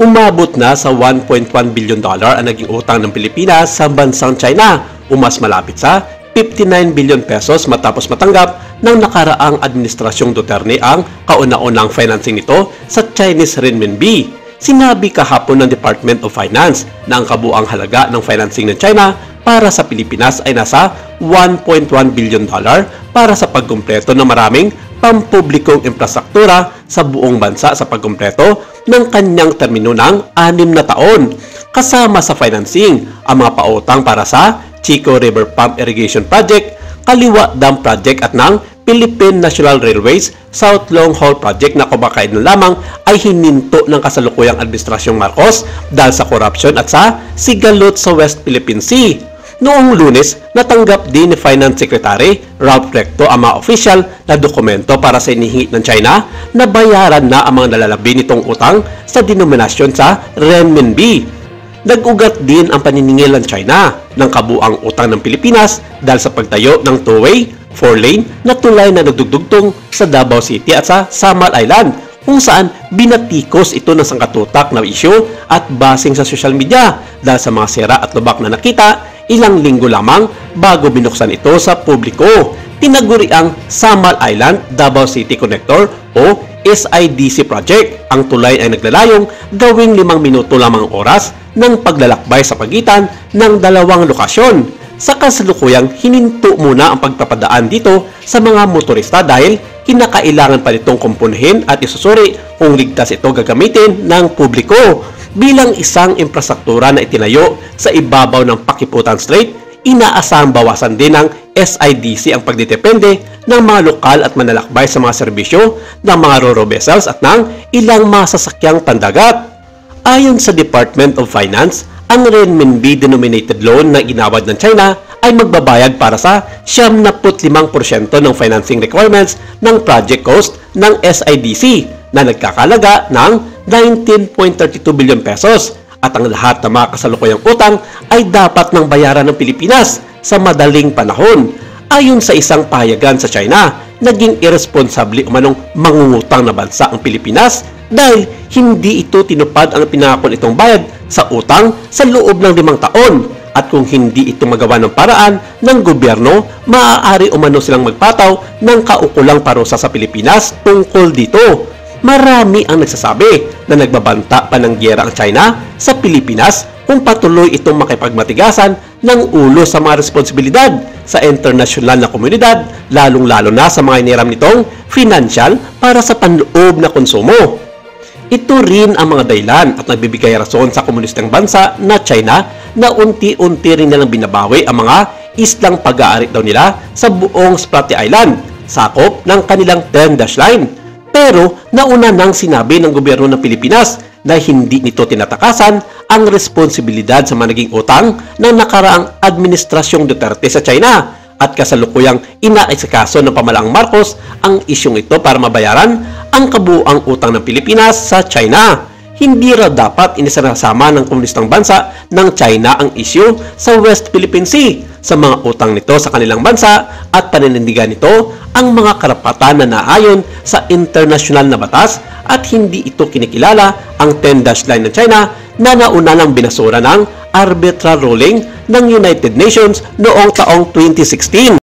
Umabot na sa $1.1 billion ang naging utang ng Pilipinas sa bansang China, o mas malapit sa 59 billion pesos matapos matanggap ng nakaraang administrasyong Duterte ang kauna-unang financing nito sa Chinese renminbi. Sinabi kahapon ng Department of Finance na ang kabuang halaga ng financing ng China para sa Pilipinas ay nasa $1.1 billion para sa pagkumpleto ng maraming pampublikong infrastruktura sa buong bansa sa pagkumpleto ng kanyang termino ng 6 na taon. Kasama sa financing ang mga pautang para sa Chico River Pump Irrigation Project, Kaliwa Dam Project at ng Philippine National Railways South Long Haul Project na kumakain na lamang ay hininto ng kasalukuyang administrasyong Marcos dahil sa korupsyon at sa sigalot sa West Philippine Sea. Noong Lunes, natanggap din ni Finance Secretary Ralph Recto ang mga official na dokumento para sa inihingi ng China na bayaran na ang mga nalalabi nitong utang sa denominasyon sa renminbi. Nag-ugat din ang paniningil ng China ng kabuang utang ng Pilipinas dahil sa pagtayo ng two-way, 4-lane na tulay na nagdugtong sa Davao City at sa Samar Island, kung saan binatikos ito ng sangkatutak na isyu at basing sa social media dahil sa mga sira at lubak na nakita ilang linggo lamang bago binuksan ito sa publiko. Tinaguri ang Samar Island Davao City Connector o SIDC project. Ang tulay ay naglalayong gawing 5 minuto lamang oras ng paglalakbay sa pagitan ng dalawang lokasyon. Sa kasalukuyang hininto muna ang pagpapadaan dito sa mga motorista dahil kinakailangan pa nitong kumpunin at isusuri kung ligtas ito gagamitin ng publiko. Bilang isang infrastruktura na itinayo sa ibabaw ng Pakiputan Strait, inaasahang bawasan din ng SIDC ang pagdidepende ng mga lokal at manlalakbay sa mga serbisyo ng mga ro-ro vessels at ng ilang mga sasakyang pandagat. Ayon sa Department of Finance, ang renminbi-denominated loan na ginawad ng China ay magbabayad para sa 75% ng financing requirements ng project cost ng SIDC na nagkakalaga ng 19.32 billion pesos at ang lahat ng mga kasalukuyang utang ay dapat nang bayaran ng Pilipinas sa madaling panahon. Ayon sa isang pahayagan sa China, naging irresponsable umanong mangungutang na bansa ang Pilipinas dahil hindi ito tinupad ang pinangako nitong bayad sa utang sa loob ng 5 taon. At kung hindi ito magawa ng paraan ng gobyerno, maaari umano silang magpataw ng kaukulang parusa sa Pilipinas tungkol dito. Marami ang nagsasabi na nagbabanta pa ng giyera ang China sa Pilipinas kung patuloy itong makipagmatigasan ng ulo sa mga responsibilidad sa internasyonal na komunidad, lalong-lalo na sa mga iniram nitong financial para sa panloob na konsumo. Ito rin ang mga dahilan at nagbibigay rason sa komunistang bansa na China na unti-unti rin nilang binabawi ang mga islang pag-aari daw nila sa buong Spratly Island, sakop ng kanilang 10-dash line. Pero nauna nang sinabi ng gobyerno ng Pilipinas na hindi nito tinatakasan ang responsibilidad sa mga naging utang ng nakaraang administrasyong Duterte sa China at kasalukuyang inaasikaso ng pamalaang Marcos ang isyong ito para mabayaran ang kabuuang utang ng Pilipinas sa China. Hindi raw dapat inisasama ng komunistang bansa ng China ang isyu sa West Philippine Sea sa mga utang nito sa kanilang bansa at paninindigan nito ang mga karapatan na naayon sa internasyonal na batas at hindi ito kinikilala ang 10-dash line ng China na nauna ng binasura ng arbitral ruling ng United Nations noong taong 2016.